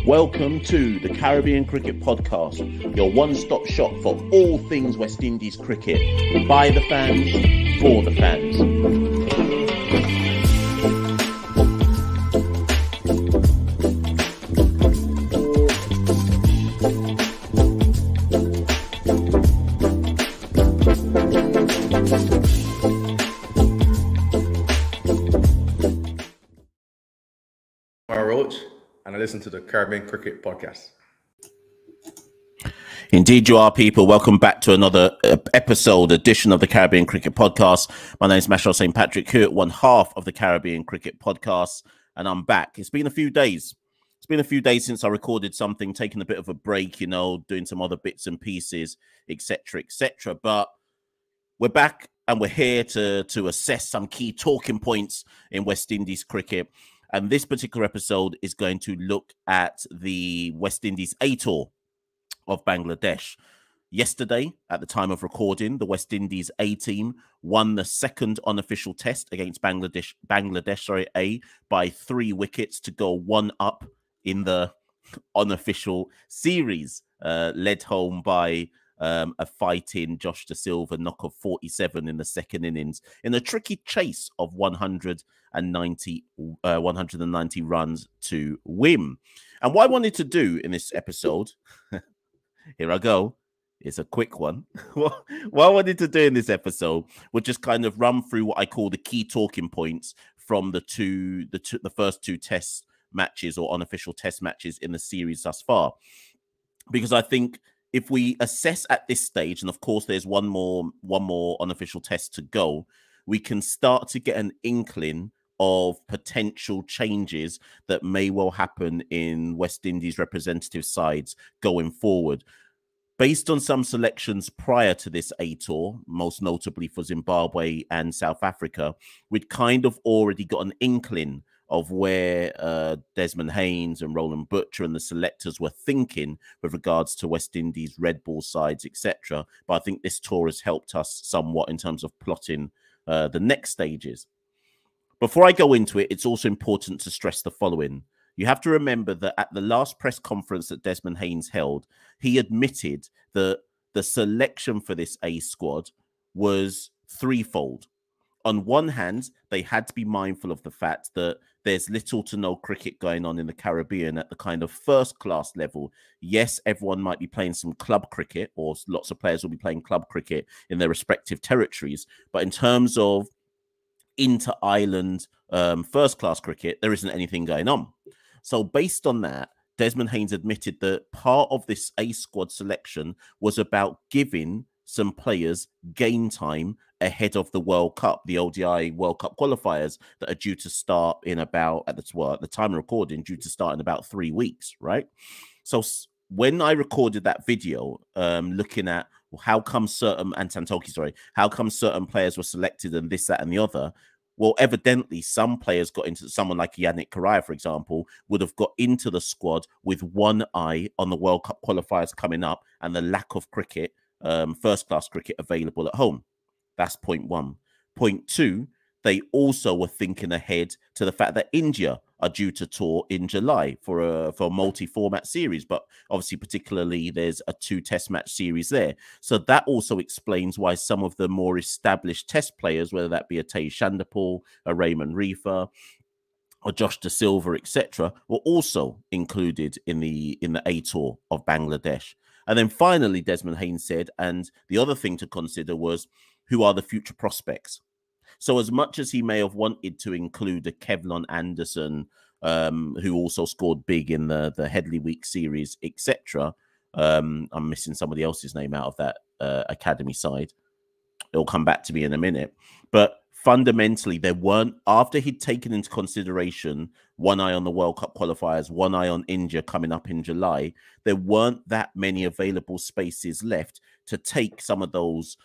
Welcome to the Caribbean Cricket Podcast, your one-stop shop for all things West Indies cricket. By the fans, for the fans. And I listen to the Caribbean Cricket Podcast. Indeed you are, people. Welcome back to another edition of the Caribbean Cricket Podcast. My name is Machel St. Patrick, here at one half of the Caribbean Cricket Podcast, and I'm back. It's been a few days. It's been a few days since I recorded something, taking a bit of a break, you know, doing some other bits and pieces, etc., etc. But we're back and we're here to assess some key talking points in West Indies cricket. And this particular episode is going to look at the West Indies A tour of Bangladesh. Yesterday, at the time of recording, the West Indies A team won the second unofficial test against Bangladesh A by 3 wickets to go 1 up in the unofficial series, led home by a fighting Josh De Silva knock of 47 in the second innings in a tricky chase of 190 runs to win. And what I wanted to do in this episode, here I go, it's a quick one. What I wanted to do in this episode was just kind of run through what I call the key talking points from the first 2 test matches or unofficial test matches in the series thus far, because I think if we assess at this stage, and of course there's one more unofficial test to go, we can start to get an inkling of potential changes that may well happen in West Indies representative sides going forward. Based on some selections prior to this A tour, most notably for Zimbabwe and South Africa, we'd kind of already got an inkling of where Desmond Haynes and Roland Butcher and the selectors were thinking with regards to West Indies red ball sides, etc. But I think this tour has helped us somewhat in terms of plotting the next stages. Before I go into it, it's also important to stress the following. You have to remember that at the last press conference that Desmond Haynes held, he admitted that the selection for this A squad was threefold. On one hand, they had to be mindful of the fact that there's little to no cricket going on in the Caribbean at the kind of first-class level. Yes, everyone might be playing some club cricket, or lots of players will be playing club cricket in their respective territories. But in terms of inter-island first-class cricket, there isn't anything going on. So based on that, Desmond Haynes admitted that part of this A squad selection was about giving some players game time ahead of the World Cup, the ODI World Cup qualifiers that are due to start in about, at the time of recording, due to start in about 3 weeks, right? So when I recorded that video, looking at how come certain players were selected and this, that, and the other, well, evidently some players got into, someone like Yannick Correa, for example, would have got into the squad with one eye on the World Cup qualifiers coming up and the lack of cricket, first-class cricket available at home. That's point one. Point two, they also were thinking ahead to the fact that India are due to tour in July for a multi-format series, but obviously particularly there's a 2 test match series there. So that also explains why some of the more established test players, whether that be a Tej Chandapal, a Raymon Reifer, or Josh De Silva, etc., were also included in the A tour of Bangladesh. And then finally, Desmond Haynes said, and the other thing to consider was, who are the future prospects? So as much as he may have wanted to include a Kevlon Anderson, who also scored big in the Headley Week series, etc., I'm missing somebody else's name out of that academy side. It'll come back to me in a minute. But fundamentally, there weren't, after he'd taken into consideration one eye on the World Cup qualifiers, one eye on India coming up in July, there weren't that many available spaces left to take some of those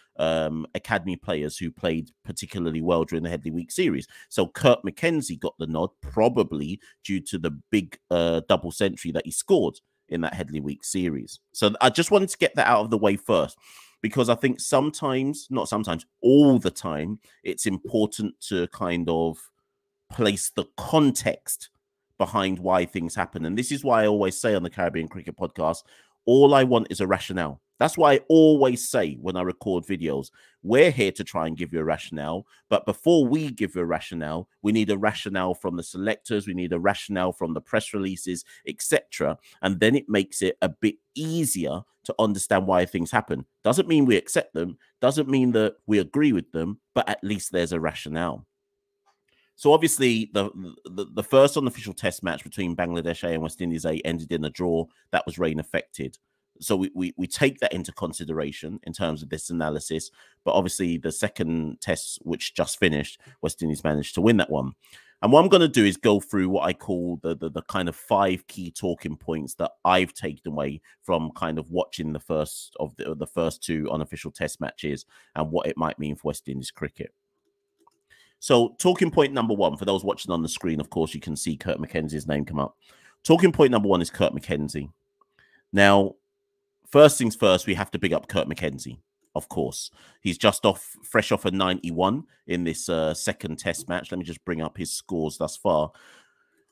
academy players who played particularly well during the Headley Week series. So Kirk Mckenzie got the nod, probably due to the big double century that he scored in that Headley Week series. So I just wanted to get that out of the way first, because I think sometimes, not sometimes, all the time, it's important to kind of place the context behind why things happen. And this is why I always say on the Caribbean Cricket Podcast, all I want is a rationale. That's why I always say when I record videos, we're here to try and give you a rationale. But before we give you a rationale, we need a rationale from the selectors. We need a rationale from the press releases, etc. And then it makes it a bit easier to understand why things happen. Doesn't mean we accept them. Doesn't mean that we agree with them. But at least there's a rationale. So obviously, the first unofficial test match between Bangladesh A and West Indies A ended in a draw that was rain affected. So we take that into consideration in terms of this analysis. But obviously, the second test, which just finished, West Indies managed to win that one. And what I'm going to do is go through what I call the kind of 5 key talking points that I've taken away from kind of watching the first of the first 2 unofficial test matches and what it might mean for West Indies cricket. So talking point number 1, for those watching on the screen, of course, you can see Kirk Mckenzie's name come up. Talking point number 1 is Kirk Mckenzie. Now, first things first, we have to big up Kirk Mckenzie, of course. He's just fresh off a 91 in this second test match. Let me just bring up his scores thus far.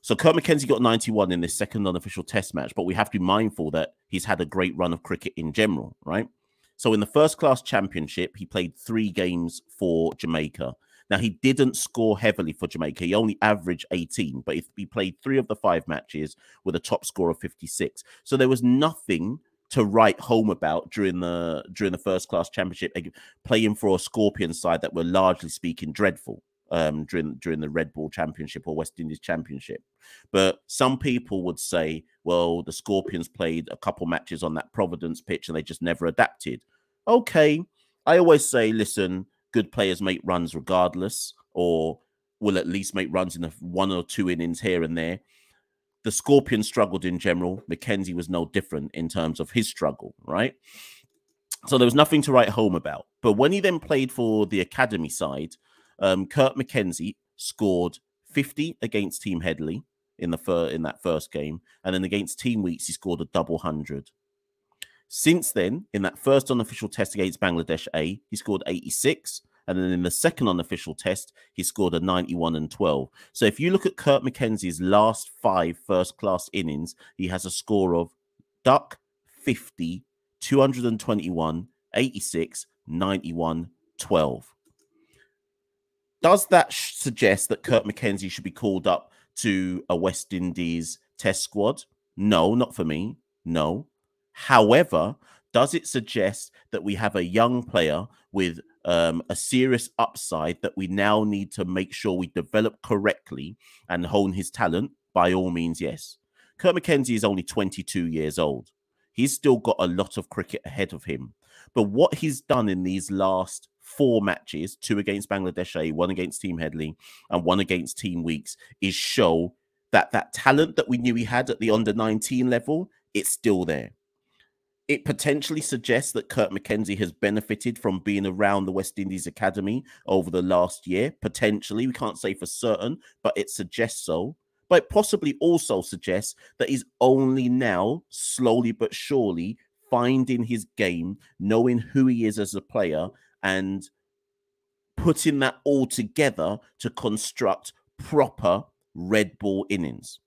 So Kirk Mckenzie got 91 in this second unofficial test match, but we have to be mindful that he's had a great run of cricket in general, right? So in the first class championship, he played 3 games for Jamaica. Now, he didn't score heavily for Jamaica. He only averaged 18, but he played 3 of the 5 matches with a top score of 56. So there was nothing to write home about during the first class championship, playing for a Scorpion side that were largely speaking dreadful during the Red Ball Championship or West Indies Championship. But some people would say, well, the Scorpions played a couple matches on that Providence pitch and they just never adapted. Okay, I always say, listen, good players make runs regardless, or will at least make runs in 1 or 2 innings here and there. The Scorpions struggled in general. Mckenzie was no different in terms of his struggle, right? So there was nothing to write home about. But when he then played for the academy side, Kirk Mckenzie scored 50 against Team Headley in that first game, and then against Team Weeks he scored a double 100. Since then, in that first unofficial test against Bangladesh A, he scored 86. And then in the second unofficial test, he scored a 91 and 12. So if you look at Kirk Mckenzie's last 5 first-class innings, he has a score of duck, 50, 221, 86, 91, 12. Does that suggest that Kirk Mckenzie should be called up to a West Indies test squad? No, not for me. No. However, does it suggest that we have a young player with a serious upside that we now need to make sure we develop correctly and hone his talent? By all means, yes. Kirk Mckenzie is only 22 years old. He's still got a lot of cricket ahead of him. But what he's done in these last 4 matches, 2 against Bangladesh A, 1 against Team Headley, and 1 against Team Weeks, is show that that talent that we knew he had at the under-19 level, it's still there. It potentially suggests that Kirk Mckenzie has benefited from being around the West Indies Academy over the last year. Potentially, we can't say for certain, but it suggests so. But it possibly also suggests that he's only now, slowly but surely, finding his game, knowing who he is as a player, and putting that all together to construct proper red ball innings.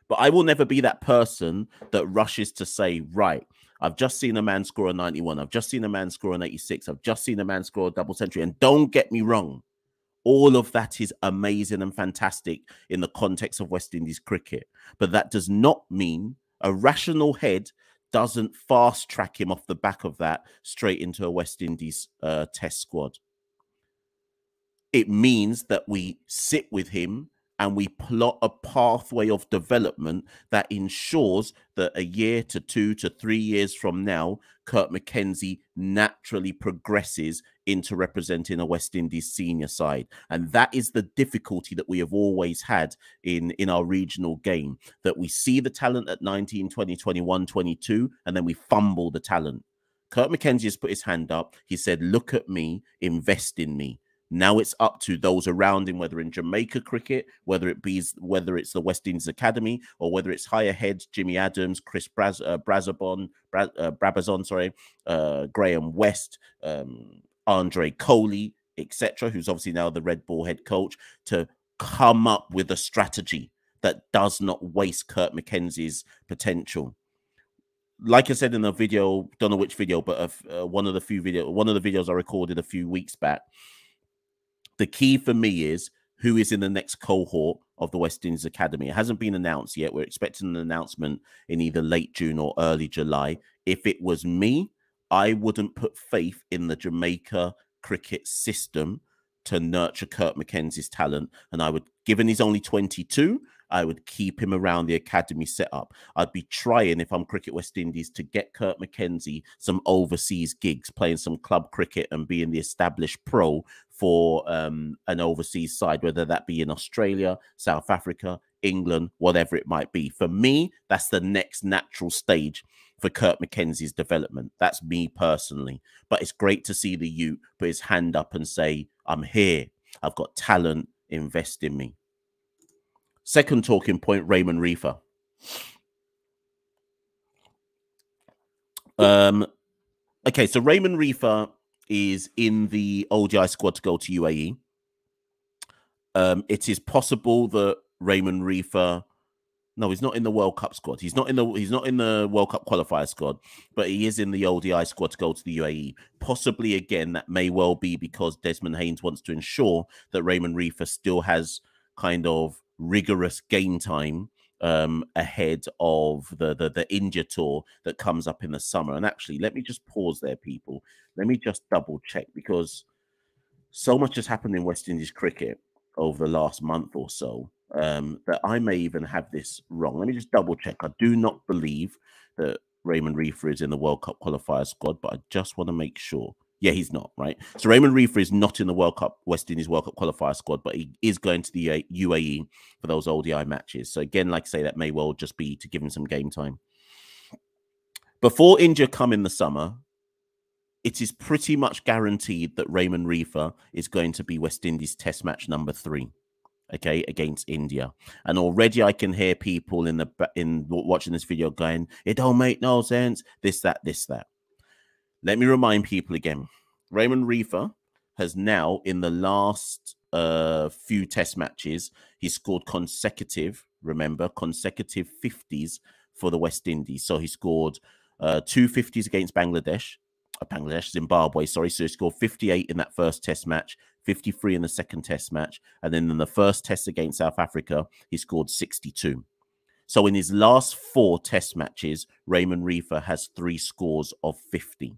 But I will never be that person that rushes to say, right, I've just seen a man score a 91. I've just seen a man score an 86. I've just seen a man score a double century. And don't get me wrong, all of that is amazing and fantastic in the context of West Indies cricket. But that does not mean a rational head doesn't fast track him off the back of that straight into a West Indies test squad. It means that we sit with him and we plot a pathway of development that ensures that a year to 2 to 3 years from now, Kirk Mckenzie naturally progresses into representing a West Indies senior side. And that is the difficulty that we have always had in our regional game, that we see the talent at 19, 20, 21, 22, and then we fumble the talent. Kirk Mckenzie has put his hand up. He said, look at me, invest in me. Now it's up to those around him, whether in Jamaica cricket, whether it's the West Indies Academy, or whether it's higher heads, Jimmy Adams, Chris Brabazon, Graham West, Andre Coley, etc., who's obviously now the Red Ball head coach, to come up with a strategy. that does not waste Kirk Mckenzie's potential. Like I said in a video, don't know which video, but one of the videos I recorded a few weeks back. The key for me is who is in the next cohort of the West Indies Academy. It hasn't been announced yet. We're expecting an announcement in either late June or early July. If it was me, I wouldn't put faith in the Jamaica cricket system to nurture Kirk Mckenzie's talent. And I would, given he's only 22, I would keep him around the academy setup. I'd be trying, if I'm Cricket West Indies, to get Kirk Mckenzie some overseas gigs, playing some club cricket and being the established pro for an overseas side, whether that be in Australia, South Africa, England, whatever it might be. For me, that's the next natural stage for Kirk Mckenzie's development. That's me personally. But it's great to see the youth put his hand up and say, I'm here. I've got talent. Invest in me. Second talking point, Raymon Reifer. Okay, so Raymon Reifer is in the ODI squad to go to UAE. It is possible that Raymon Reifer, no, he's not in the World Cup squad. He's not in the World Cup qualifier squad, but he is in the ODI squad to go to the UAE. Possibly again, that may well be because Desmond Haynes wants to ensure that Raymon Reifer still has kind of rigorous game time ahead of the India tour that comes up in the summer. And actually, let me just pause there, people. Let me just double check, because so much has happened in West Indies cricket over the last month or so that I may even have this wrong. Let me just double check. I do not believe that Raymon Reifer is in the World Cup qualifier squad, but I just want to make sure. Yeah, he's not, right? So Raymon Reifer is not in the West Indies World Cup qualifier squad, but he is going to the UAE for those ODI matches. So again, like I say, that may well just be to give him some game time. Before India come in the summer, it is pretty much guaranteed that Raymon Reifer is going to be West Indies Test match number 3, okay, against India. And already I can hear people in watching this video going, it don't make no sense, this, that. Let me remind people again. Raymon Reifer has now, in the last few Test matches, he scored consecutive 50s for the West Indies. So he scored 2 50s against Zimbabwe, sorry. So he scored 58 in that first Test match, 53 in the second Test match. And then in the first Test against South Africa, he scored 62. So in his last 4 Test matches, Raymon Reifer has 3 scores of 50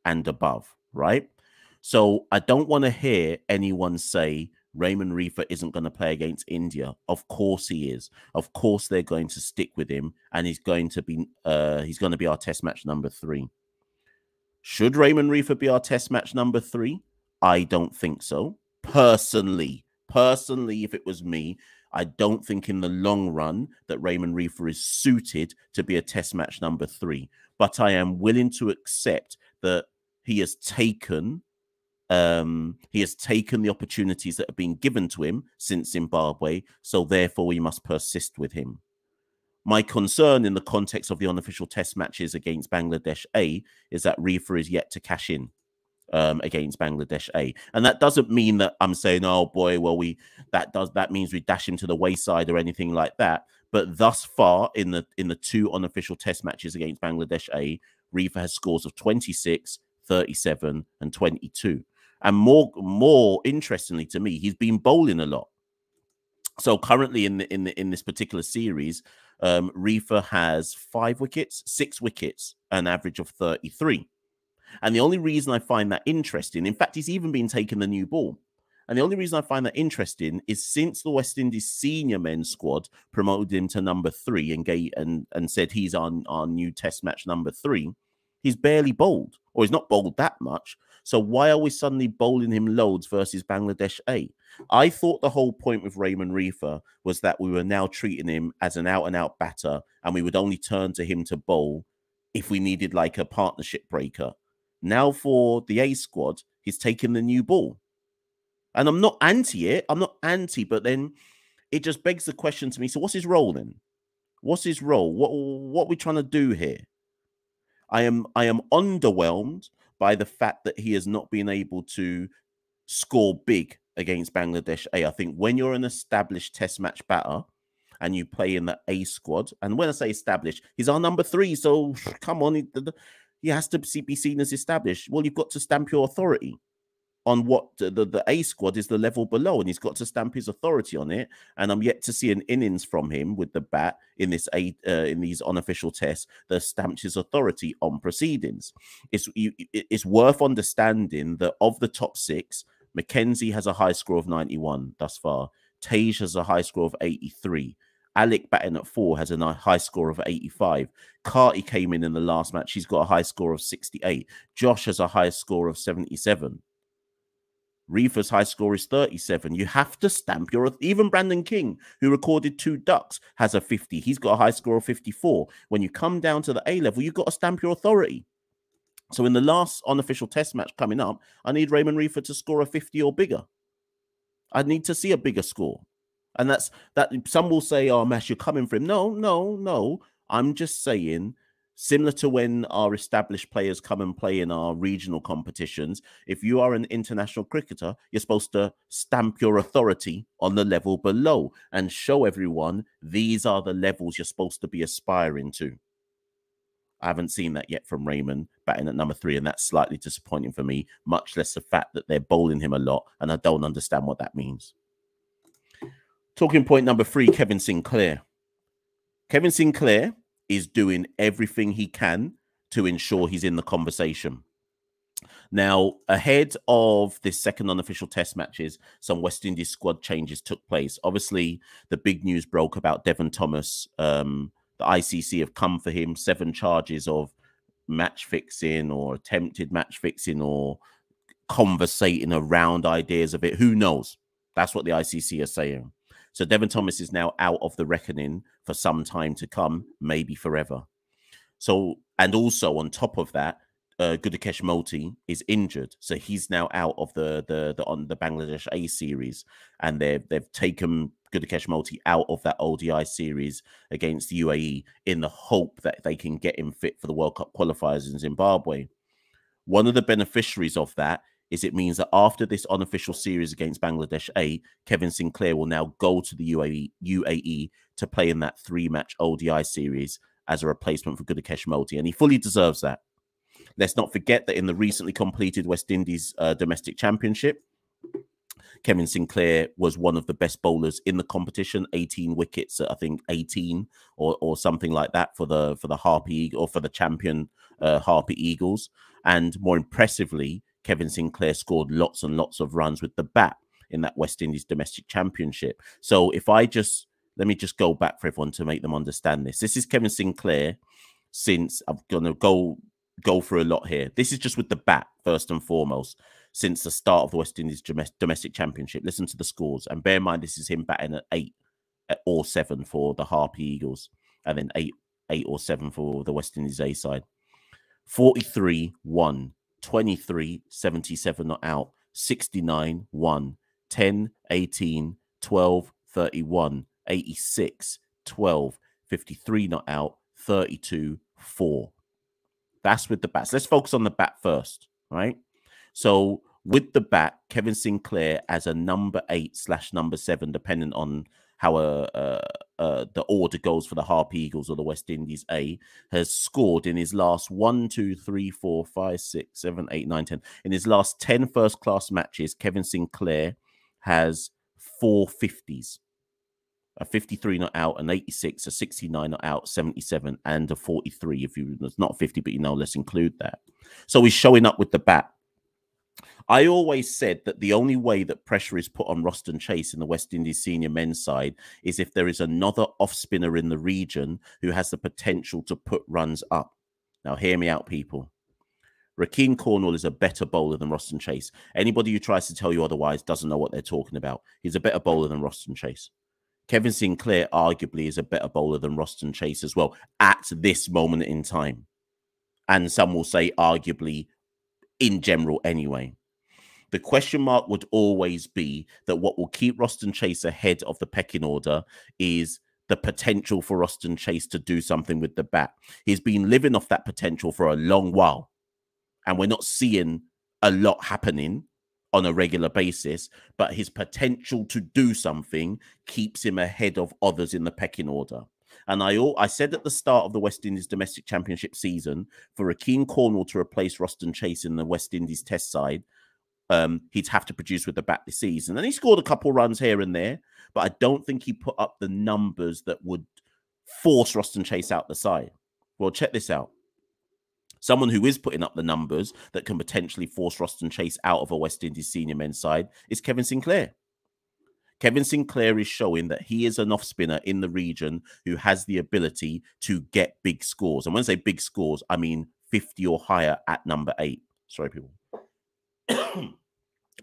and above, right? So I don't want to hear anyone say Raymon Reifer isn't going to play against India. Of course he is. Of course they're going to stick with him, and he's going to be our Test match number 3. Should Raymon Reifer be our Test match number 3? I don't think so. Personally, if it was me, I don't think in the long run that Raymon Reifer is suited to be a Test match number 3. But I am willing to accept that he has taken the opportunities that have been given to him since Zimbabwe, so therefore we must persist with him. My concern in the context of the unofficial Test matches against Bangladesh A is that Reifer is yet to cash in against Bangladesh A, and that doesn't mean that I'm saying, oh boy, well that means we dash him to the wayside or anything like that. But thus far in the 2 unofficial Test matches against Bangladesh A, Reifer has scores of 26, 37, and 22. And more interestingly to me, he's been bowling a lot. So currently in this particular series, Reifer has 5 wickets, 6 wickets, an average of 33. And the only reason I find that interesting, in fact, he's even been taking the new ball. And the only reason I find that interesting is since the West Indies senior men's squad promoted him to number 3 and said he's our new Test match number 3, he's barely bowled, or he's not bowled that much. So why are we suddenly bowling him loads versus Bangladesh A? I thought the whole point with Raymon Reifer was that we were now treating him as an out-and-out batter, and we would only turn to him to bowl if we needed like a partnership breaker. Now for the A squad, he's taking the new ball. And I'm not anti it. I'm not anti, but then it just begs the question to me, so what's his role then? What's his role? What are we trying to do here? I am underwhelmed by the fact that he has not been able to score big against Bangladesh A. I think when you're an established Test match batter and you play in the A squad, and when I say established, he's our number 3, so come on, he has to be seen as established. Well, you've got to stamp your authority on what the A squad is the level below, and he's got to stamp his authority on it. And I'm yet to see an innings from him with the bat in these unofficial tests that stamped his authority on proceedings. It's worth understanding that of the top 6, Mckenzie has a high score of 91 thus far. Tage has a high score of 83. Alec batting at 4 has a high score of 85. Carty came in the last match. He's got a high score of 68. Josh has a high score of 77. Reifer's high score is 37. You have to stamp your... Even Brandon King, who recorded 2 ducks, has a 50. He's got a high score of 54. When you come down to the A level, you've got to stamp your authority. So in the last unofficial test match coming up, I need Raymon Reifer to score a 50 or bigger. I need to see a bigger score. And that some will say, oh, Mash, you're coming for him. No. I'm just saying, similar to when our established players come and play in our regional competitions, if you are an international cricketer, you're supposed to stamp your authority on the level below and show everyone these are the levels you're supposed to be aspiring to. I haven't seen that yet from Raymon batting at number 3, and that's slightly disappointing for me, much less the fact that they're bowling him a lot, and I don't understand what that means. Talking point number 3, Kevin Sinclair. Kevin Sinclair is doing everything he can to ensure he's in the conversation. Now, ahead of this second unofficial test matches, some West Indies squad changes took place. Obviously, the big news broke about Devon Thomas. The ICC have come for him, 7 charges of match fixing or attempted match fixing or conversating around ideas of it. Who knows? That's what the ICC are saying. So Devon Thomas is now out of the reckoning for some time to come, maybe forever. So, and also on top of that, Gudakesh Moti is injured, so he's now out of the Bangladesh A series, and they've taken Gudakesh Moti out of that ODI series against the UAE in the hope that they can get him fit for the World Cup qualifiers in Zimbabwe. One of the beneficiaries of that is it means that after this unofficial series against Bangladesh A, Kevin Sinclair will now go to the UAE to play in that 3-match ODI series as a replacement for Gudakesh Moti, and he fully deserves that. Let's not forget that in the recently completed West Indies domestic championship, Kevin Sinclair was one of the best bowlers in the competition, 18 wickets, I think 18 or something like that for the Harpy or for the champion Harpy Eagles. And more impressively, Kevin Sinclair scored lots and lots of runs with the bat in that West Indies domestic championship. So if I let me just go back for everyone to make them understand this. This is Kevin Sinclair since, I'm going to go through a lot here. This is just with the bat, first and foremost, since the start of the West Indies domestic championship. Listen to the scores. And bear in mind, this is him batting at 8 or 7 for the Harpy Eagles, and then 8 or 7 for the West Indies A side. 43, 1, 23, 77 not out, 69, 1, 10, 18, 12, 31, 86, 12, 53 not out, 32, 4. That's with the bats. Let's focus on the bat first, right? So with the bat, Kevin Sinclair as a number 8/number 7, depending on how the order goes for the Harpy Eagles or the West Indies A, has scored in his last 1, 2, 3, 4, 5, 6, 7, 8, 9, 10. In his last 10 first-class matches, Kevin Sinclair has 4 50s. A 53 not out, an 86, a 69 not out, 77, and a 43. If it's not 50, but let's include that. So he's showing up with the bat. I always said that the only way that pressure is put on Roston Chase in the West Indies senior men's side is if there is another off-spinner in the region who has the potential to put runs up. Now, hear me out, people. Rakeem Cornwall is a better bowler than Roston Chase. Anybody who tries to tell you otherwise doesn't know what they're talking about. He's a better bowler than Roston Chase. Kevin Sinclair arguably is a better bowler than Roston Chase as well at this moment in time. And some will say arguably in general anyway. The question mark would always be that what will keep Roston Chase ahead of the pecking order is the potential for Roston Chase to do something with the bat. He's been living off that potential for a long while, and we're not seeing a lot happening on a regular basis, but his potential to do something keeps him ahead of others in the pecking order. And I said at the start of the West Indies domestic championship season, for Akeem Cornwall to replace Roston Chase in the West Indies test side, he'd have to produce with the bat this season. And he scored a couple runs here and there, but I don't think he put up the numbers that would force Roston Chase out the side. Well, check this out. Someone who is putting up the numbers that can potentially force Roston Chase out of a West Indies senior men's side is Kevin Sinclair. Kevin Sinclair is showing that he is an off-spinner in the region who has the ability to get big scores. And when I say big scores, I mean 50 or higher at number 8. Sorry, people.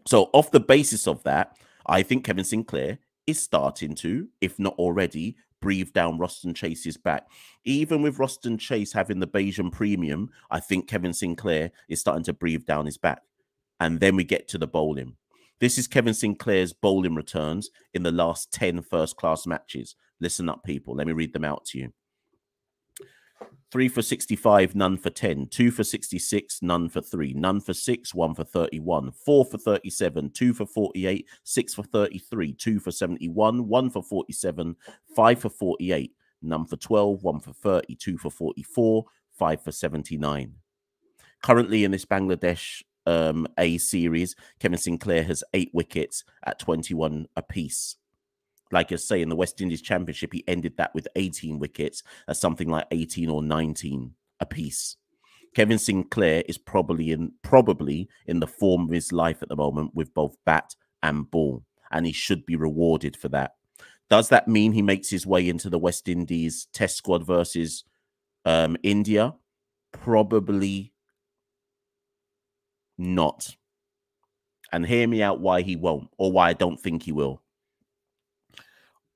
So off the basis of that, I think Kevin Sinclair is starting to, if not already, breathe down Roston Chase's back. Even with Roston Chase having the Bayesian premium, I think Kevin Sinclair is starting to breathe down his back. And then we get to the bowling. This is Kevin Sinclair's bowling returns in the last 10 first-class matches. Listen up, people. Let me read them out to you. 3 for 65, none for 10. 2 for 66, none for 3. None for 6, 1 for 31. 4 for 37, 2 for 48, 6 for 33, 2 for 71, 1 for 47, 5 for 48, none for 12, 1 for 30, 2 for 44, 5 for 79. Currently in this Bangladesh A series, Kevin Sinclair has 8 wickets at 21 apiece. Like I say, in the West Indies Championship, he ended that with 18 wickets at something like 18 or 19 apiece. Kevin Sinclair is probably in the form of his life at the moment with both bat and ball, and he should be rewarded for that. Does that mean he makes his way into the West Indies Test squad versus India? Probably not. And hear me out why he won't, or why I don't think he will.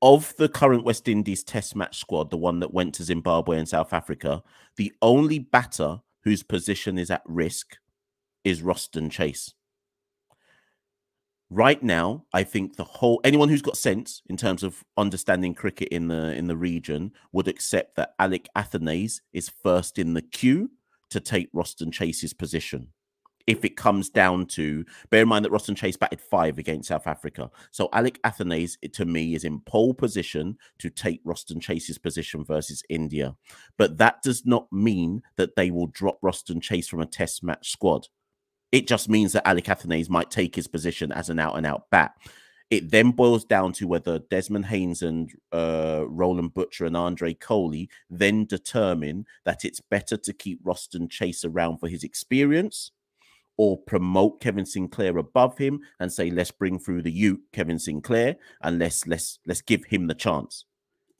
Of the current West Indies Test match squad, the one that went to Zimbabwe and South Africa, the only batter whose position is at risk is Roston Chase. Right now, I think anyone who's got sense in terms of understanding cricket in the region would accept that Alec Athanaze is first in the queue to take Roston Chase's position. If it comes down to, bear in mind that Roston Chase batted 5 against South Africa. So Alec Athanaze, to me, is in pole position to take Roston Chase's position versus India. But that does not mean that they will drop Roston Chase from a test match squad. It just means that Alec Athanaze might take his position as an out-and-out bat. It then boils down to whether Desmond Haynes and Roland Butcher and Andre Coley then determine that it's better to keep Roston Chase around for his experience, or promote Kevin Sinclair above him and say, let's bring through the youth, Kevin Sinclair, and let's give him the chance.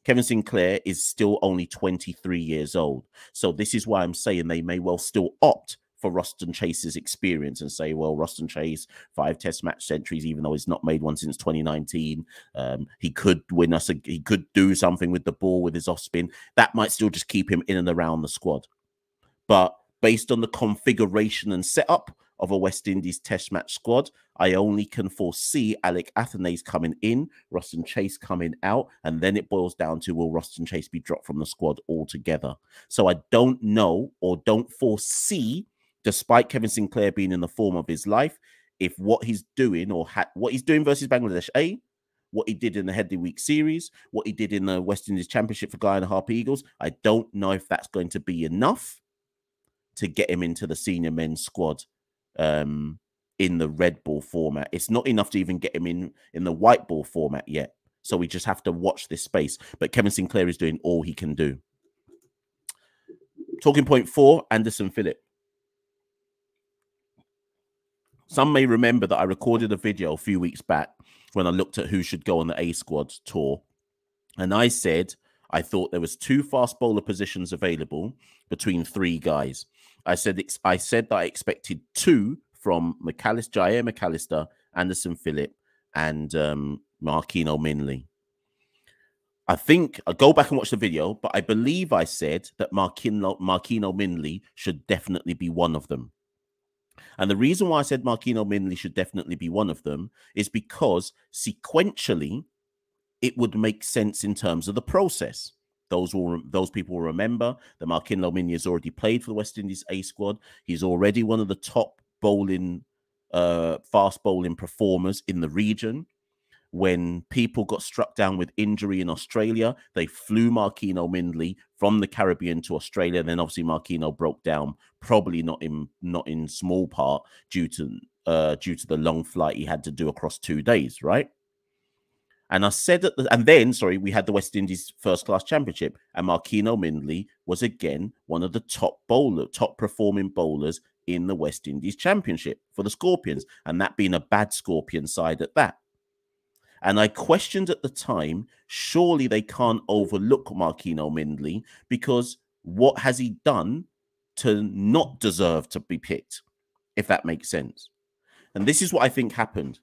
Kevin Sinclair is still only 23 years old. So this is why I'm saying they may well still opt for Roston Chase's experience and say, well, Roston Chase, 5 test match centuries, even though he's not made one since 2019. He could win us, he could do something with the ball with his off spin. That might still just keep him in and around the squad. But based on the configuration and setup of a West Indies test match squad, I only can foresee Alec Athanaze coming in, Roston Chase coming out, and then it boils down to, will Roston Chase be dropped from the squad altogether? So I don't know, or don't foresee, despite Kevin Sinclair being in the form of his life, if what he's doing, or what he's doing versus Bangladesh A, what he did in the Headley Week series, what he did in the West Indies Championship for Guy and Harp Eagles, I don't know if that's going to be enough to get him into the senior men's squad in the red ball format. It's not enough to even get him in the white ball format yet. So we just have to watch this space. But Kevin Sinclair is doing all he can do. Talking point 4, Anderson Phillip. Some may remember that I recorded a video a few weeks back when I looked at who should go on the A squad tour. And I said I thought there was 2 fast bowler positions available between 3 guys. I said that I expected 2 from Jair McCallister, Anderson Phillip, and Marquinhos Minley. I think I'll go back and watch the video, but I believe I said that Marquinhos Minley should definitely be one of them. And the reason why I said Marquinhos Minley should definitely be one of them is because sequentially, it would make sense in terms of the process. Those people will remember that Marquinhos Minley has already played for the West Indies A squad. He's already one of the top bowling fast bowling performers in the region. When people got struck down with injury in Australia, they flew Marquino Mindley from the Caribbean to Australia. And then obviously Marquino broke down, probably not in small part due to the long flight he had to do across 2 days, right? And I said that, and then, sorry, we had the West Indies First Class Championship, and Marquino Mindley was again one of the top performing bowlers in the West Indies Championship for the Scorpions, and that being a bad Scorpion side at that. And I questioned at the time, surely they can't overlook Marquino Mindley, because what has he done to not deserve to be picked, if that makes sense? And this is what I think happened.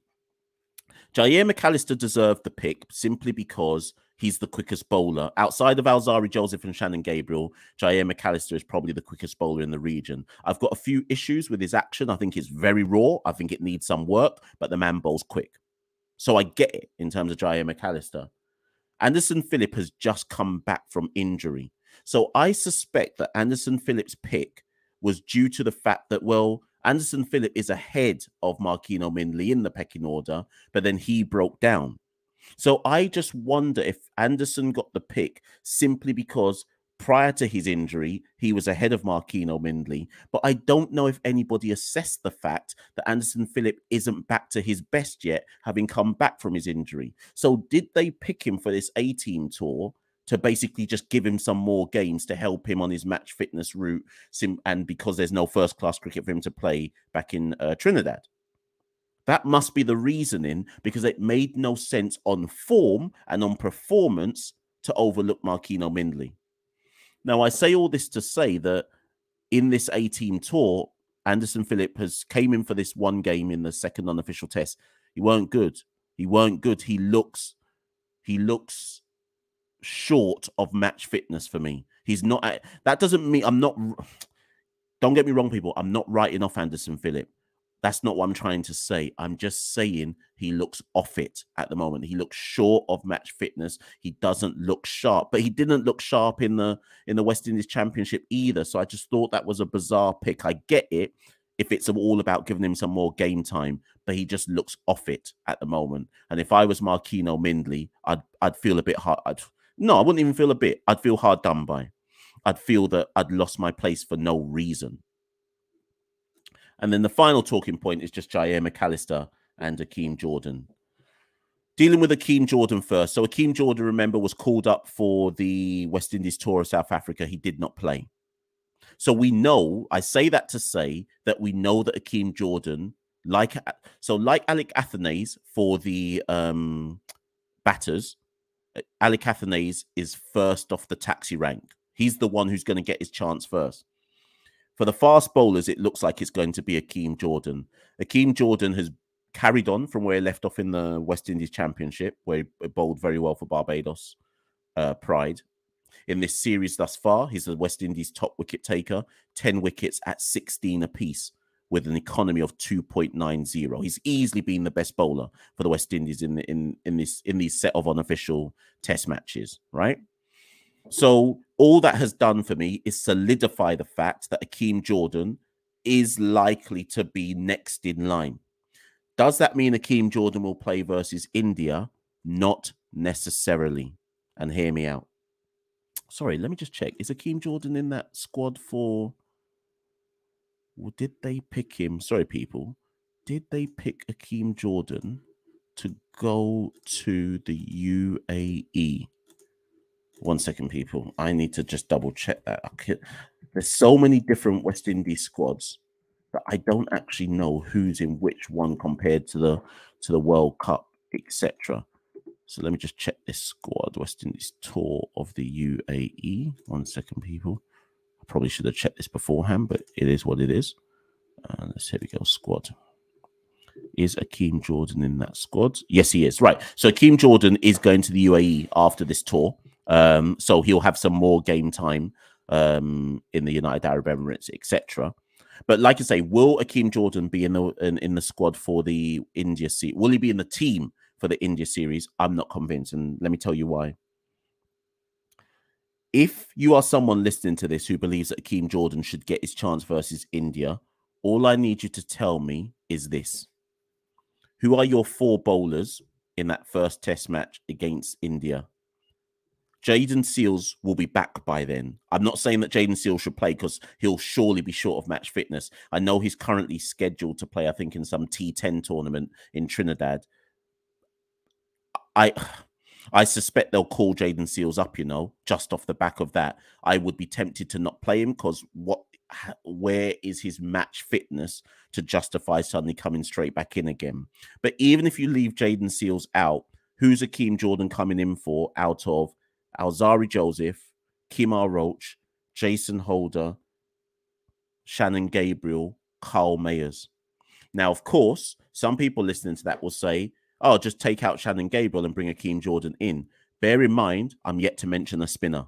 Jair McCallister deserved the pick simply because he's the quickest bowler. Outside of Alzari Joseph and Shannon Gabriel, Jair McCallister is probably the quickest bowler in the region. I've got a few issues with his action. I think it's very raw. I think it needs some work, but the man bowls quick. So I get it in terms of Jair McCallister. Anderson Phillip has just come back from injury. So I suspect that Anderson Phillip's pick was due to the fact that, well, Anderson Phillip is ahead of Marquino Mindley in the pecking order, but then he broke down. So I just wonder if Anderson got the pick simply because prior to his injury, he was ahead of Marquino Mindley. But I don't know if anybody assessed the fact that Anderson Phillip isn't back to his best yet, having come back from his injury. So did they pick him for this A-team tour to basically just give him some more games to help him on his match fitness route, and because there's no first-class cricket for him to play back in Trinidad? That must be the reasoning, because it made no sense on form and on performance to overlook Marquino Mindley. Now, I say all this to say that in this A-team tour, Anderson Phillip came in for this one game in the second unofficial test. He weren't good. He weren't good. He looks short of match fitness for me. He's not. That doesn't mean I'm not. Don't get me wrong, people. I'm not writing off Anderson Phillip. That's not what I'm trying to say. I'm just saying he looks off it at the moment. He looks short of match fitness. He doesn't look sharp, but he didn't look sharp in the West Indies Championship either. So I just thought that was a bizarre pick. I get it if it's all about giving him some more game time, but he just looks off it at the moment. And if I was Marquino Mindley, I'd feel a bit hard. No, I wouldn't even feel a bit. I'd feel hard done by. I'd feel that I'd lost my place for no reason. And then the final talking point is just Jair McCallister and Akeem Jordan. Dealing with Akeem Jordan first. So Akeem Jordan, remember, was called up for the West Indies tour of South Africa. He did not play. So we know, I say that to say that we know that Akeem Jordan, like Alec Athanaze for the batters, Alec Athanaze is first off the taxi rank. He's the one who's going to get his chance first. For the fast bowlers, it looks like it's going to be Akeem Jordan. Akeem Jordan has carried on from where he left off in the West Indies Championship, where he bowled very well for Barbados Pride. In this series thus far, he's the West Indies top wicket taker, 10 wickets at 16 apiece, with an economy of 2.90. He's easily been the best bowler for the West Indies in these set of unofficial test matches, right? So all that has done for me is solidify the fact that Akeem Jordan is likely to be next in line. Does that mean Akeem Jordan will play versus India? Not necessarily. And hear me out. Sorry, let me just check. Is Akeem Jordan in that squad for... Well, did they pick him? Sorry, people. Did they pick Akeem Jordan to go to the UAE? One second, people. I need to just double check that. There's so many different West Indies squads that I don't actually know who's in which one compared to the World Cup, etc. So let me just check this squad. West Indies tour of the UAE. One second, people. I probably should have checked this beforehand, but it is what it is. Here we go. Squad. Is Akeem Jordan in that squad? Yes, he is. Right. So Akeem Jordan is going to the UAE after this tour. So he'll have some more game time in the United Arab Emirates, etc. But like I say, will Akeem Jordan be in the squad for the India series? Will he be in the team for the India series? I'm not convinced, and let me tell you why. If you are someone listening to this who believes that Akeem Jordan should get his chance versus India, all I need you to tell me is this. Who are your 4 bowlers in that first test match against India? Jayden Seales will be back by then. I'm not saying that Jayden Seales should play because he'll surely be short of match fitness. I know he's currently scheduled to play, I think, in some T10 tournament in Trinidad. I suspect they'll call Jayden Seales up, just off the back of that. I would be tempted to not play him because where is his match fitness to justify suddenly coming straight back in again? But even if you leave Jayden Seales out, who's Akeem Jordan coming in for out of Alzari Joseph, Kemar Roach, Jason Holder, Shannon Gabriel, Carl Mayers? Now, of course, some people listening to that will say, oh, just take out Shannon Gabriel and bring Akeem Jordan in. Bear in mind, I'm yet to mention a spinner,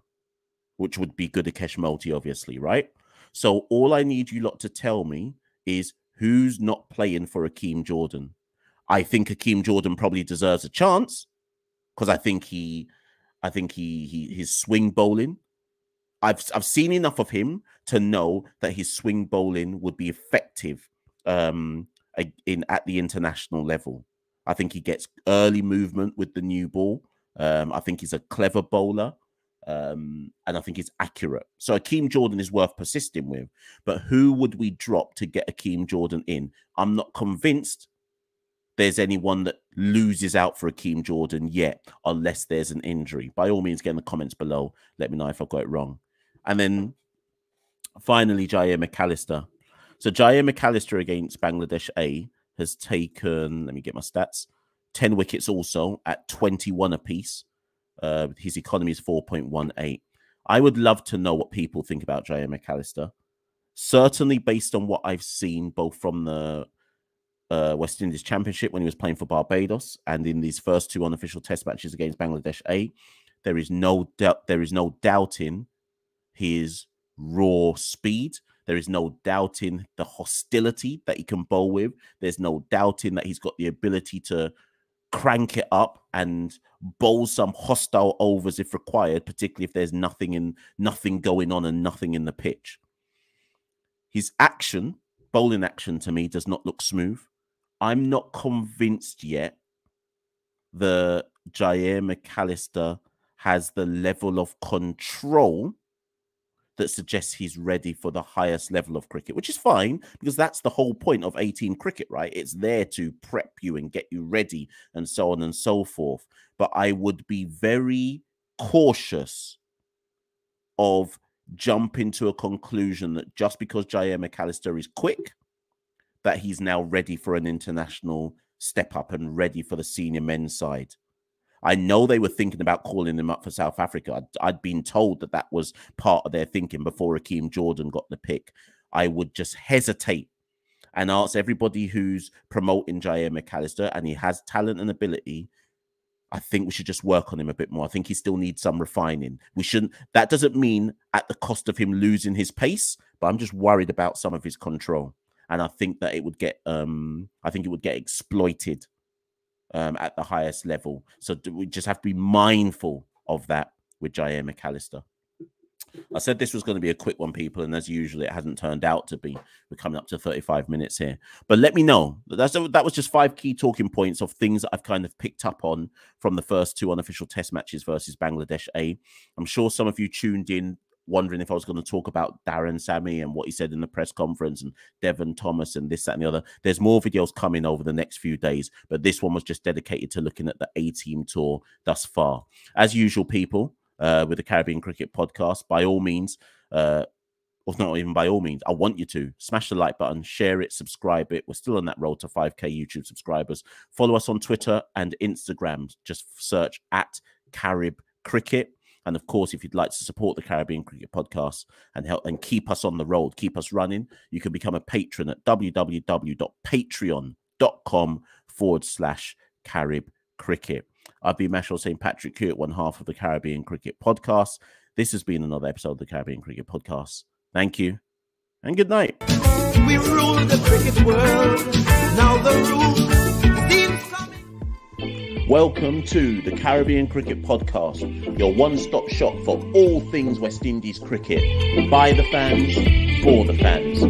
which would be Gudakesh Motie, obviously, right? So all I need you lot to tell me is who's not playing for Akeem Jordan. I think Akeem Jordan probably deserves a chance because I think his swing bowling. I've seen enough of him to know that his swing bowling would be effective at the international level. I think he gets early movement with the new ball. I think he's a clever bowler. And I think he's accurate. So Akeem Jordan is worth persisting with. But who would we drop to get Akeem Jordan in? I'm not convinced there's anyone that loses out for Akeem Jordan yet, unless there's an injury. By all means, get in the comments below. Let me know if I got it wrong. And then finally, Jair McCallister. So Jair McCallister against Bangladesh A has taken, let me get my stats, 10 wickets also at 21 apiece. His economy is 4.18. I would love to know what people think about Jair McCallister. Certainly based on what I've seen, both from the West Indies Championship when he was playing for Barbados and in these first 2 unofficial test matches against Bangladesh A, there is no doubting his raw speed. There is no doubting the hostility that he can bowl with. There's no doubting that he's got the ability to crank it up and bowl some hostile overs if required, particularly if there's nothing going on and nothing in the pitch. His bowling action to me does not look smooth. I'm not convinced yet that Jair McCallister has the level of control that suggests he's ready for the highest level of cricket, which is fine because that's the whole point of 18 cricket, right? It's there to prep you and get you ready and so on and so forth. But I would be very cautious of jumping to a conclusion that just because Jair McCallister is quick, that he's now ready for an international step up and ready for the senior men's side. I know they were thinking about calling him up for South Africa. I'd been told that was part of their thinking before Akeem Jordan got the pick. I would just hesitate and ask everybody who's promoting Jair McCallister, and he has talent and ability, I think we should just work on him a bit more. I think he still needs some refining. That doesn't mean at the cost of him losing his pace, but I'm just worried about some of his control. And I think that it would get exploited at the highest level. So we just have to be mindful of that with Jair McCallister. I said this was going to be a quick one, people, and as usual, it hasn't turned out to be. We're coming up to 35 minutes here. But let me know. That was just 5 key talking points of things that I've kind of picked up on from the first 2 unofficial test matches versus Bangladesh A. I'm sure some of you tuned in wondering if I was going to talk about Darren Sammy and what he said in the press conference and Devon Thomas and this, that, and the other. There's more videos coming over the next few days, but this one was just dedicated to looking at the A-team tour thus far. As usual, people, with the Caribbean Cricket Podcast, by all means, or not even by all means, I want you to smash the like button, share it, subscribe it. We're still on that road to 5K YouTube subscribers. Follow us on Twitter and Instagram. Just search at Carib Cricket. And of course, if you'd like to support the Caribbean Cricket Podcast and help and keep us on the road, keep us running, you can become a patron at www.patreon.com/Carib Cricket. I've been Machel St. Patrick here at one half of the Caribbean Cricket Podcast. This has been another episode of the Caribbean Cricket Podcast. Thank you and good night. We rule the cricket world. Now the rule seems coming. Welcome to the Caribbean Cricket Podcast, your one-stop shop for all things West Indies cricket. By the fans, for the fans.